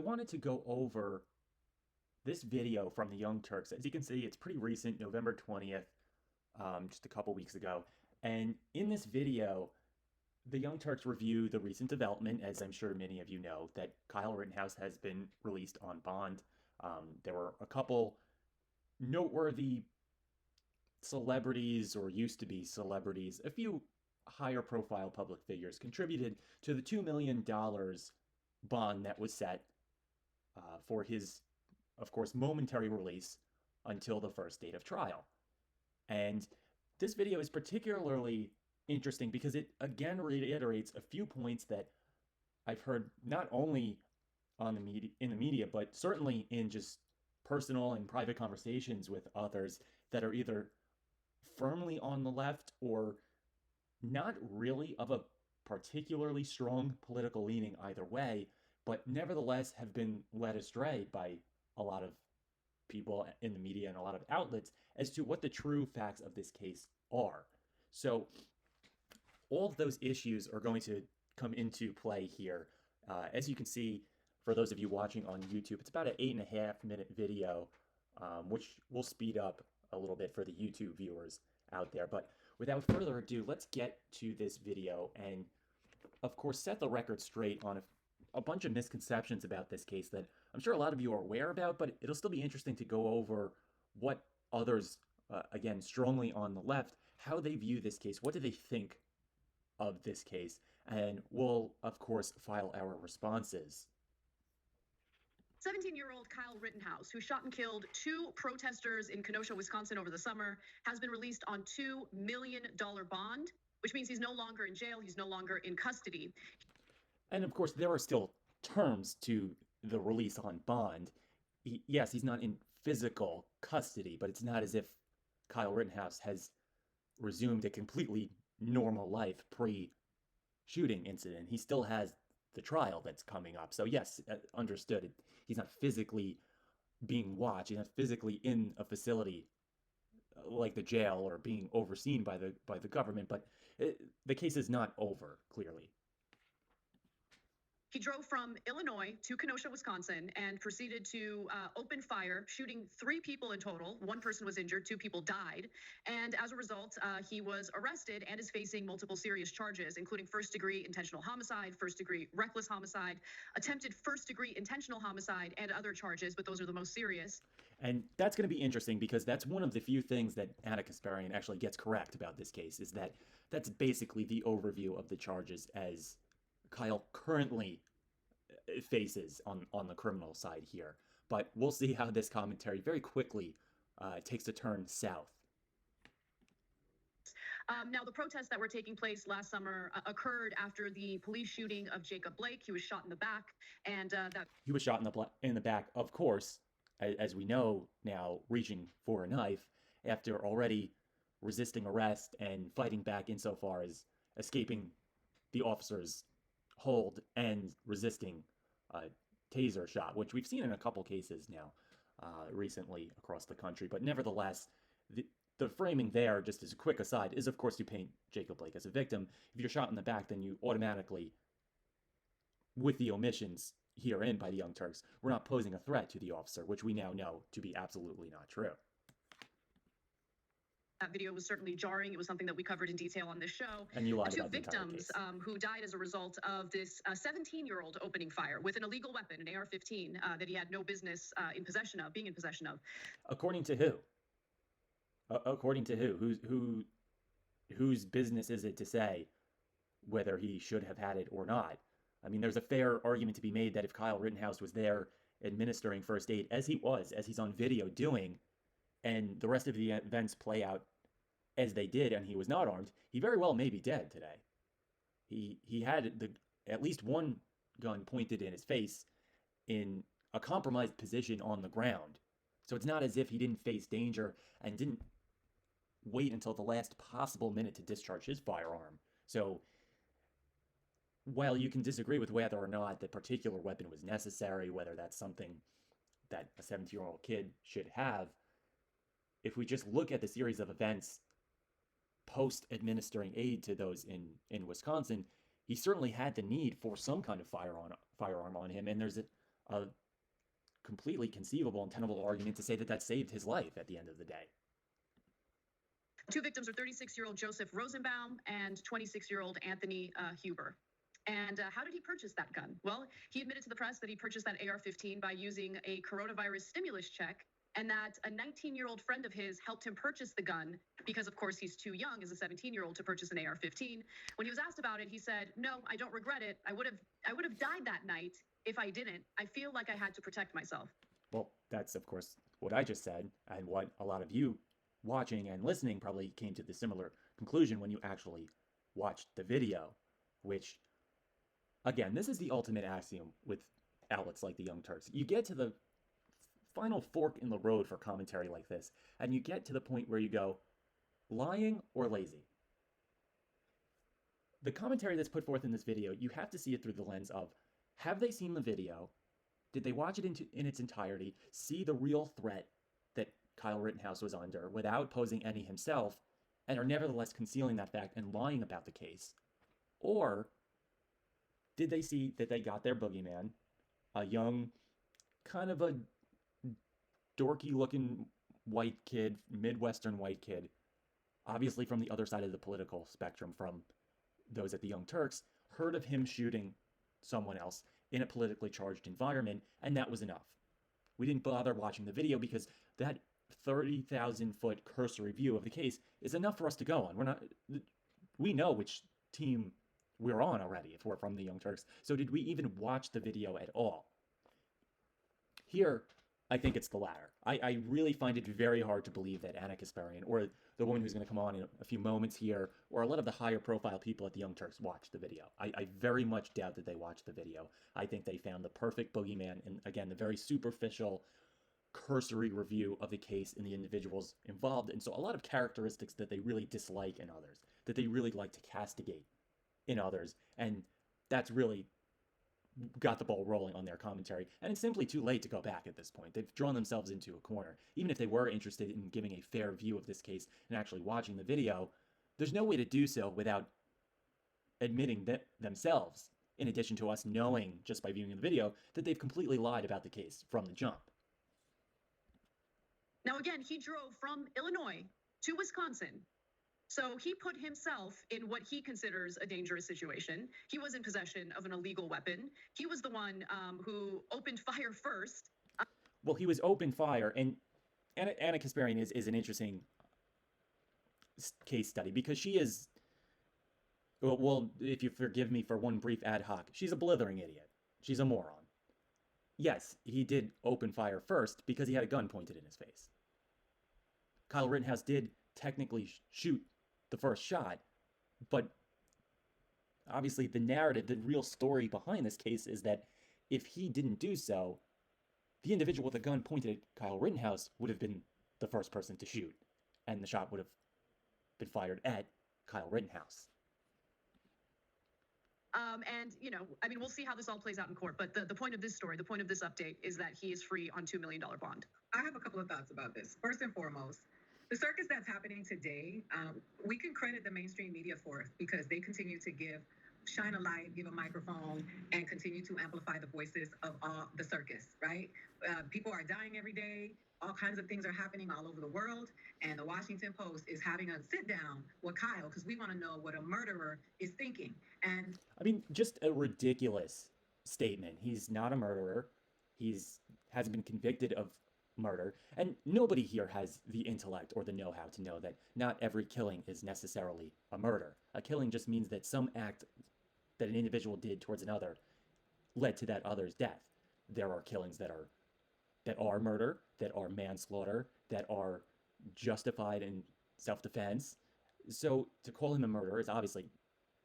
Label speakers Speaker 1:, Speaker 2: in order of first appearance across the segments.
Speaker 1: wanted to go over this video from the Young Turks. As you can see, it's pretty recent, November 20th, just a couple weeks ago. And in this video, the Young Turks review the recent development, as I'm sure many of you know, that Kyle Rittenhouse has been released on bond. There were a couple noteworthy celebrities, or used to be celebrities, a few higher profile public figures contributed to the $2 million bond that was set for his, of course, momentary release until the first date of trial. And this video is particularly interesting because it again reiterates a few points that I've heard not only on the media, in the media, but certainly in just personal and private conversations with others that are either firmly on the left or not really of a particularly strong political leaning either way, but nevertheless have been led astray by a lot of people in the media and a lot of outlets as to what the true facts of this case are. So all of those issues are going to come into play here. As you can see, for those of you watching on YouTube, it's about an 8.5-minute video, which will speed up a little bit for the YouTube viewers out there. But without further ado, let's get to this video and, of course, set the record straight on a bunch of misconceptions about this case that I'm sure a lot of you are aware about, but it'll still be interesting to go over what others, again, strongly on the left, how they view this case, what do they think of this case, and we'll, of course, file our responses.
Speaker 2: 17-year-old Kyle Rittenhouse, who shot and killed two protesters in Kenosha, Wisconsin over the summer, has been released on $2 million bond, which means he's no longer in jail, he's no longer in custody.
Speaker 1: And of course, there are still terms to the release on bond. Yes, he's not in physical custody, but it's not as if Kyle Rittenhouse has resumed a completely normal life pre-shooting incident. He still has the trial that's coming up. So yes, understood. He's not physically being watched. He's not physically in a facility like the jail or being overseen by the government. But the case is not over, clearly.
Speaker 2: He drove from Illinois to Kenosha, Wisconsin, and proceeded to open fire, shooting 3 people in total. 1 person was injured, 2 people died. And as a result, he was arrested and is facing multiple serious charges, including first-degree intentional homicide, first-degree reckless homicide, attempted first-degrry intentional homicide, and other charges, but those are the most serious.
Speaker 1: And that's going to be interesting because that's one of the few things that Anna Kasparian actually gets correct about this case, is that that's basically the overview of the charges as Kyle currently faces on the criminal side here. But we'll see how this commentary very quickly takes a turn south.
Speaker 2: Now, the protests that were taking place last summer occurred after the police shooting of Jacob Blake. He was shot in the back, and
Speaker 1: he was shot in the back, of course, as we know now, reaching for a knife after already resisting arrest and fighting back insofar as escaping the officer's hold and resisting a taser shot, which we've seen in a couple cases now recently across the country. But nevertheless, the framing there, just as a quick aside, is of course to paint Jacob Blake as a victim. If you're shot in the back, then you automatically, with the omissions herein by the Young Turks, we're not posing a threat to the officer, which we now know to be absolutely not true.
Speaker 2: That video was certainly jarring. It was something that we covered in detail on this show.
Speaker 1: And you lied
Speaker 2: the 2
Speaker 1: about the entire case.
Speaker 2: victims who died as a result of this 17-year-old opening fire with an illegal weapon, an AR-15, that he had no business being in possession of.
Speaker 1: According to who? According to who? Whose business is it to say whether he should have had it or not? I mean, there's a fair argument to be made that if Kyle Rittenhouse was there administering first aid, as he's on video doing, and the rest of the events play out as they did, and he was not armed, he very well may be dead today. He had at least one gun pointed in his face in a compromised position on the ground. So it's not as if he didn't face danger and didn't wait until the last possible minute to discharge his firearm. So while you can disagree with whether or not the particular weapon was necessary, whether that's something that a 17-year-old kid should have, if we just look at the series of events post-administering aid to those in Wisconsin, he certainly had the need for some kind of firearm on him. And there's a completely conceivable and tenable argument to say that that saved his life at the end of the day.
Speaker 2: Two victims are 36-year-old Joseph Rosenbaum and 26-year-old Anthony Huber. And how did he purchase that gun? Well, he admitted to the press that he purchased that AR-15 by using a coronavirus stimulus check, and that a 19-year-old friend of his helped him purchase the gun because, of course, he's too young as a 17-year-old to purchase an AR-15. When he was asked about it, he said, "No, I don't regret it. I would have died that night if I didn't. I feel like I had to protect myself."
Speaker 1: Well, that's, of course, what I just said, and what a lot of you watching and listening probably came to the similar conclusion when you actually watched the video, which, again, this is the ultimate axiom with outlets like the Young Turks. You get to the final fork in the road for commentary like this, and you get to the point where you go, lying or lazy? The commentary that's put forth in this video, you have to see it through the lens of, have they seen the video? Did they watch it in its entirety, see the real threat that Kyle Rittenhouse was under without posing any himself, and are nevertheless concealing that fact and lying about the case? Or did they see that they got their boogeyman, a young, kind of a dorky-looking white kid, Midwestern white kid, obviously from the other side of the political spectrum, from those at the Young Turks, heard of him shooting someone else in a politically charged environment, and that was enough. We didn't bother watching the video because that 30,000-foot cursory view of the case is enough for us to go on. We know which team we're on already if we're from the Young Turks. So did we even watch the video at all? Here, I think it's the latter. I really find it very hard to believe that Anna Kasparian, or the woman who's going to come on in a few moments here, or a lot of the higher profile people at the Young Turks watched the video. I very much doubt that they watched the video. I think they found the perfect boogeyman in, again, the very superficial, cursory review of the case and the individuals involved. And so a lot of characteristics that they really dislike in others, that they really like to castigate in others. And that's really got the ball rolling on their commentary, and it's simply too late to go back at this point. They've drawn themselves into a corner. Even if they were interested in giving a fair view of this case and actually watching the video, there's no way to do so without admitting that themselves, in addition to us knowing just by viewing the video, that they've completely lied about the case from the jump.
Speaker 2: Now, again, he drove from Illinois to Wisconsin. So he put himself in what he considers a dangerous situation. He was in possession of an illegal weapon. He was the one who opened fire first.
Speaker 1: Well, he was open fire, and Anna Kasparian is an interesting case study because she is, well, if you forgive me for one brief ad hoc, she's a blithering idiot. She's a moron. Yes, he did open fire first because he had a gun pointed in his face. Kyle Rittenhouse did technically shoot the first shot, but obviously the narrative, the real story behind this case is that if he didn't do so, the individual with a gun pointed at Kyle Rittenhouse would have been the first person to shoot, and the shot would have been fired at Kyle Rittenhouse.
Speaker 2: And, you know, I mean, we'll see how this all plays out in court, but the point of this story, the point of this update is that he is free on $2 million bond.
Speaker 3: I have a couple of thoughts about this. First and foremost, the circus that's happening today, we can credit the mainstream media for it because they continue to shine a light, give a microphone, and continue to amplify the voices of all the circus, right? People are dying every day. All kinds of things are happening all over the world. And the Washington Post is having a sit down with Kyle because we want to know what a murderer is thinking. And
Speaker 1: I mean, just a ridiculous statement. He's not a murderer. Hasn't been convicted of murder, and nobody here has the intellect or the know-how to know that not every killing is necessarily a murder. A killing just means that some act that an individual did towards another led to that other's death. There are killings that are murder, that are manslaughter, that are justified in self-defense. So to call him a murderer is obviously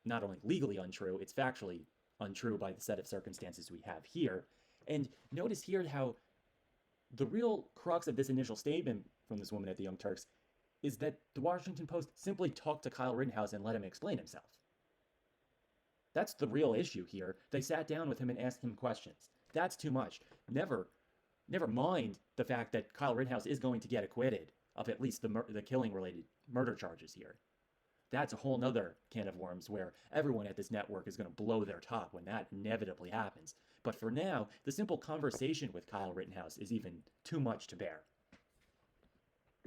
Speaker 1: not only legally untrue, it's factually untrue by the set of circumstances we have here. And notice here how the real crux of this initial statement from this woman at the Young Turks is that the Washington Post simply talked to Kyle Rittenhouse and let him explain himself. That's the real issue here. They sat down with him and asked him questions. That's too much. Never mind the fact that Kyle Rittenhouse is going to get acquitted of at least the killing-related murder charges here. That's a whole nother can of worms where everyone at this network is going to blow their top when that inevitably happens. But for now, the simple conversation with Kyle Rittenhouse is even too much to bear.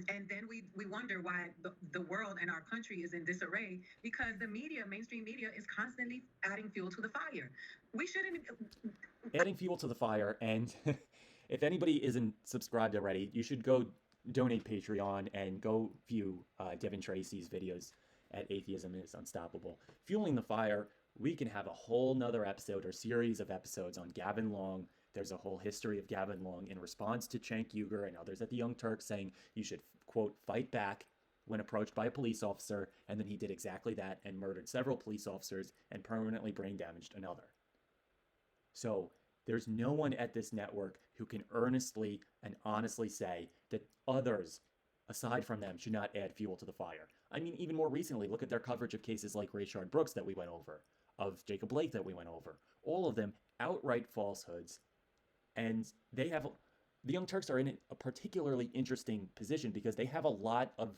Speaker 3: And then we wonder why the world and our country is in disarray, because the media, mainstream media, is constantly adding fuel to the fire. We shouldn't.
Speaker 1: Adding fuel to the fire, and if anybody isn't subscribed already, you should go donate Patreon and go view Devin Tracy's videos at Atheism is Unstoppable. Fueling the fire, we can have a whole nother episode or series of episodes on Gavin Long. There's a whole history of Gavin Long in response to Cenk Uygur and others at the Young Turks saying you should, quote, fight back when approached by a police officer, and then he did exactly that and murdered several police officers and permanently brain damaged another. So there's no one at this network who can earnestly and honestly say that others, aside from them, should not add fuel to the fire. I mean, even more recently, look at their coverage of cases like Rayshard Brooks that we went over, of Jacob Blake that we went over. All of them outright falsehoods. And they have, the Young Turks are in a particularly interesting position because they have a lot of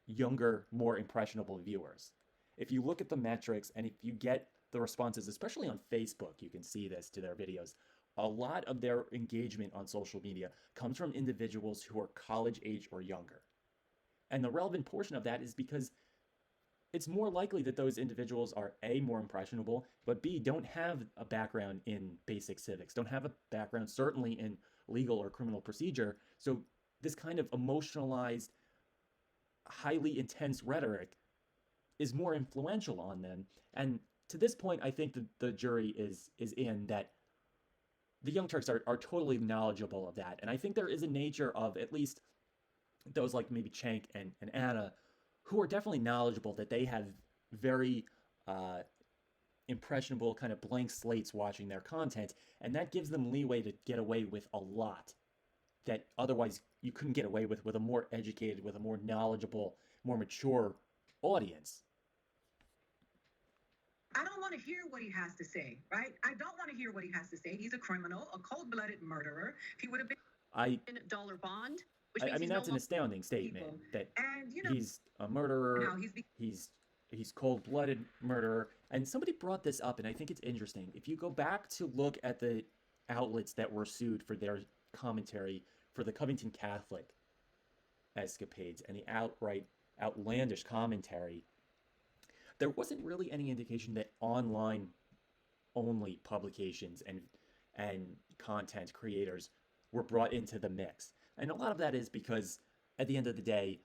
Speaker 1: younger, more impressionable viewers. If you look at the metrics and if you get the responses, especially on Facebook, you can see this to their videos, a lot of their engagement on social media comes from individuals who are college age or younger. And the relevant portion of that is because it's more likely that those individuals are A, more impressionable, but B, don't have a background in basic civics, don't have a background certainly in legal or criminal procedure. So this kind of emotionalized, highly intense rhetoric is more influential on them. And to this point, I think the jury is in that the Young Turks are totally knowledgeable of that. And I think there is a nature of at least those like maybe Cenk and Anna who are definitely knowledgeable that they have very impressionable kind of blank slates watching their content, and that gives them leeway to get away with a lot that otherwise you couldn't get away with a more educated, with a more knowledgeable, more mature audience.
Speaker 3: I don't want to hear what he has to say, right? I don't want to hear what he has to say. He's a criminal, a cold-blooded murderer. He would have been
Speaker 2: $1 bond.
Speaker 1: I mean, that's an astounding statement that he's a murderer, he's cold-blooded murderer. And somebody brought this up, and I think it's interesting. If you go back to look at the outlets that were sued for their commentary for the Covington Catholic escapades and the outright outlandish commentary, there wasn't really any indication that online-only publications and content creators were brought into the mix. And a lot of that is because, at the end of the day,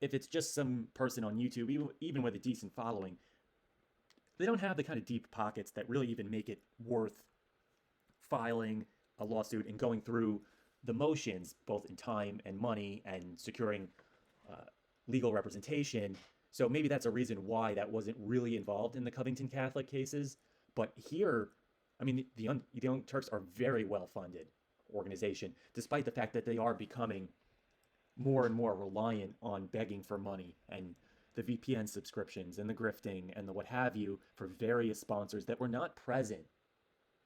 Speaker 1: if it's just some person on YouTube, even with a decent following, they don't have the kind of deep pockets that really even make it worth filing a lawsuit and going through the motions, both in time and money, and securing legal representation. So maybe that's a reason why that wasn't really involved in the Covington Catholic cases. But here, I mean, the Young Turks are very well-funded organization, despite the fact that they are becoming more and more reliant on begging for money and the VPN subscriptions and the grifting and the what have you for various sponsors that were not present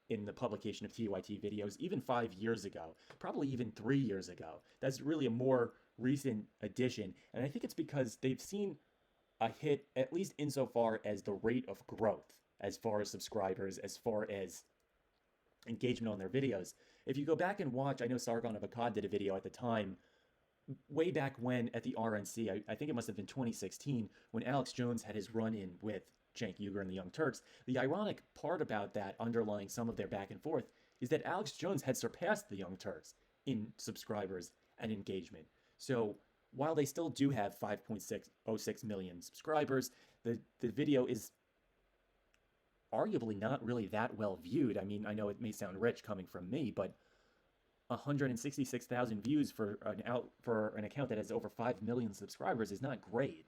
Speaker 1: in the publication of TYT videos even 5 years ago, probably even 3 years ago. That's really a more recent addition. And I think it's because they've seen a hit, at least insofar as the rate of growth, as far as subscribers, as far as engagement on their videos. If you go back and watch, I know Sargon of Akkad did a video at the time, way back when at the RNC, I think it must have been 2016, when Alex Jones had his run-in with Cenk Uygur and the Young Turks. The ironic part about that, underlying some of their back and forth, is that Alex Jones had surpassed the Young Turks in subscribers and engagement. So while they still do have 5.606 million subscribers, the video is arguably not really that well viewed. I mean, I know it may sound rich coming from me, but 166,000 views for an account that has over 5 million subscribers is not great.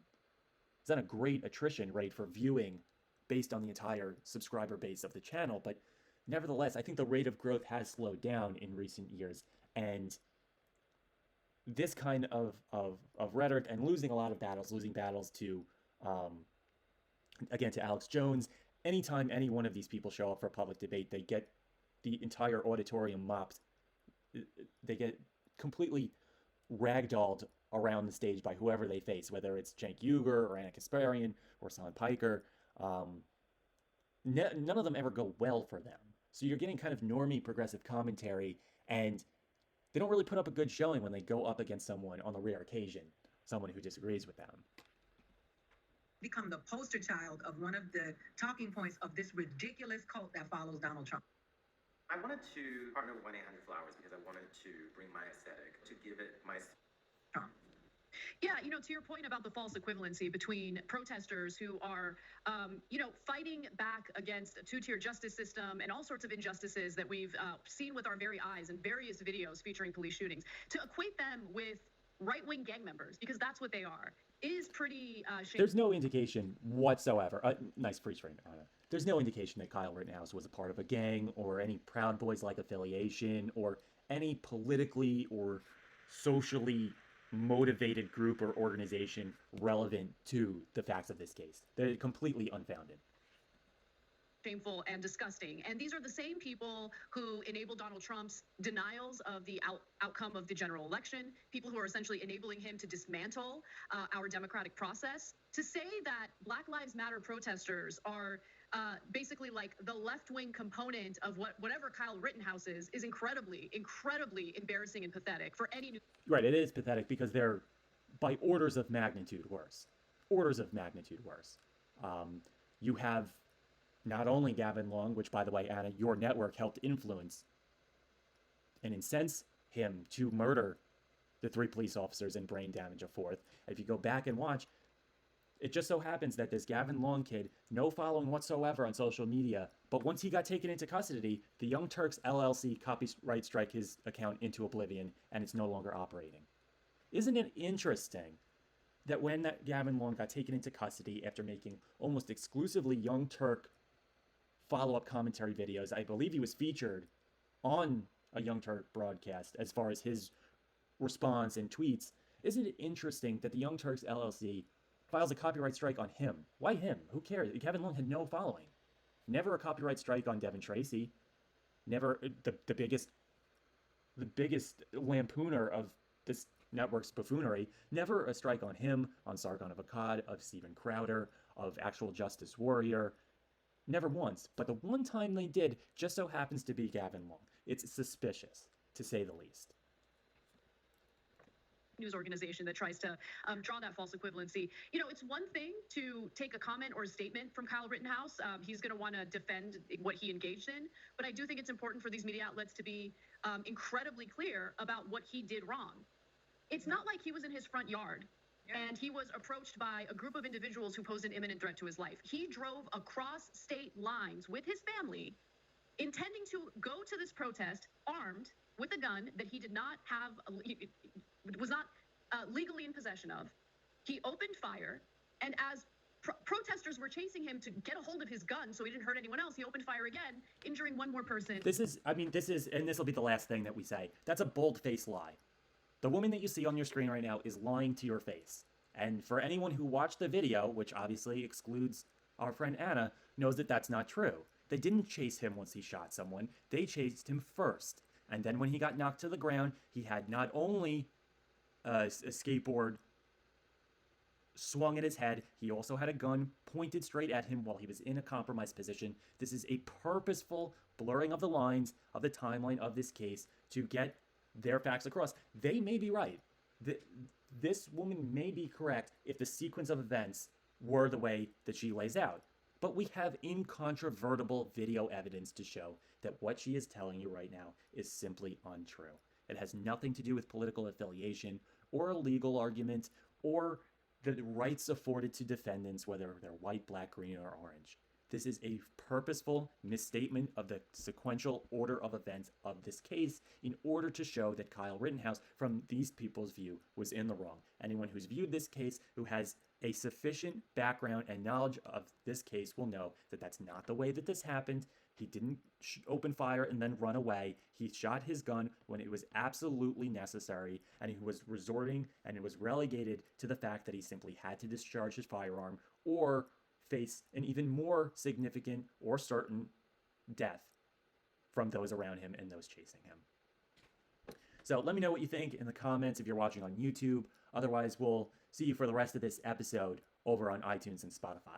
Speaker 1: It's not a great attrition rate for viewing based on the entire subscriber base of the channel, but nevertheless, I think the rate of growth has slowed down in recent years, and this kind of rhetoric and losing a lot of battles, losing battles to, again, to Alex Jones. Anytime any one of these people show up for a public debate, they get the entire auditorium mopped. They get completely ragdolled around the stage by whoever they face, whether it's Cenk Uygur or Anna Kasparian or Son Piker. None of them ever go well for them. So you're getting kind of normie progressive commentary, and they don't really put up a good showing when they go up against someone on the rare occasion, someone who disagrees with them.
Speaker 3: Become the poster child of one of the talking points of this ridiculous cult that follows Donald Trump.
Speaker 4: I wanted to partner with 1-800-Flowers because I wanted to bring my aesthetic, to give it my
Speaker 3: Trump.
Speaker 2: Yeah, to your point about the false equivalency between protesters who are, fighting back against a two-tier justice system and all sorts of injustices that we've seen with our very eyes in various videos featuring police shootings, to equate them with right-wing gang members, because that's what they are, is pretty shameful.
Speaker 1: There's no indication whatsoever. Nice freeze frame, Anna. There's no indication that Kyle Rittenhouse was a part of a gang or any Proud Boys-like affiliation or any politically or socially motivated group or organization relevant to the facts of this case. They're completely unfounded.
Speaker 2: Shameful and disgusting. And these are the same people who enabled Donald Trump's denials of the outcome of the general election, people who are essentially enabling him to dismantle our democratic process. To say that Black Lives Matter protesters are basically like the left-wing component of whatever Kyle Rittenhouse is incredibly, incredibly embarrassing and pathetic for any new.
Speaker 1: Right, it is pathetic because they're by orders of magnitude worse. Orders of magnitude worse. You have not only Gavin Long, which, by the way, Anna, your network helped influence and incense him to murder the 3 police officers and brain damage a 4th. If you go back and watch, it just so happens that this Gavin Long kid, no following whatsoever on social media, but once he got taken into custody, the Young Turks LLC copyright strike his account into oblivion, and it's no longer operating. Isn't it interesting that when that Gavin Long got taken into custody after making almost exclusively Young Turk follow-up commentary videos, I believe he was featured on a Young Turk broadcast as far as his response and tweets, isn't it interesting that the Young Turks LLC files a copyright strike on him? Why him? Who cares? Gavin Long had no following. Never a copyright strike on Devin Tracy. Never the biggest lampooner of this network's buffoonery. Never a strike on him, on Sargon of Akkad, of Steven Crowder, of Actual Justice Warrior. Never once. But the one time they did just so happens to be Gavin Long. It's suspicious, to say the least.
Speaker 2: News organization that tries to draw that false equivalency. It's one thing to take a comment or a statement from Kyle Rittenhouse. He's going to want to defend what he engaged in. But I do think it's important for these media outlets to be incredibly clear about what he did wrong. It's not like he was in his front yard and he was approached by a group of individuals who posed an imminent threat to his life. He drove across state lines with his family, intending to go to this protest armed with a gun that he did not have, was not legally in possession of. He opened fire, and as protesters were chasing him to get a hold of his gun so he didn't hurt anyone else, he opened fire again, injuring one more person.
Speaker 1: This is, and this will be the last thing that we say. That's a bold-faced lie. The woman that you see on your screen right now is lying to your face. And for anyone who watched the video, which obviously excludes our friend Anna, knows that that's not true. They didn't chase him once he shot someone. They chased him first. And then when he got knocked to the ground, he had not only a skateboard swung at his head, he also had a gun pointed straight at him while he was in a compromised position. This is a purposeful blurring of the lines of the timeline of this case to get their facts across. They may be right. This woman may be correct if the sequence of events were the way that she lays out. But we have incontrovertible video evidence to show that what she is telling you right now is simply untrue. It has nothing to do with political affiliation or a legal argument or the rights afforded to defendants, whether they're white, black, green, or orange. This is a purposeful misstatement of the sequential order of events of this case in order to show that Kyle Rittenhouse, from these people's view, was in the wrong. Anyone who's viewed this case, who has a sufficient background and knowledge of this case, will know that that's not the way that this happened. He didn't open fire and then run away. He shot his gun when it was absolutely necessary, and he was resorting, and it was relegated to the fact that he simply had to discharge his firearm or face an even more significant or certain death from those around him and those chasing him. So let me know what you think in the comments if you're watching on YouTube. Otherwise, we'll see you for the rest of this episode over on iTunes and Spotify.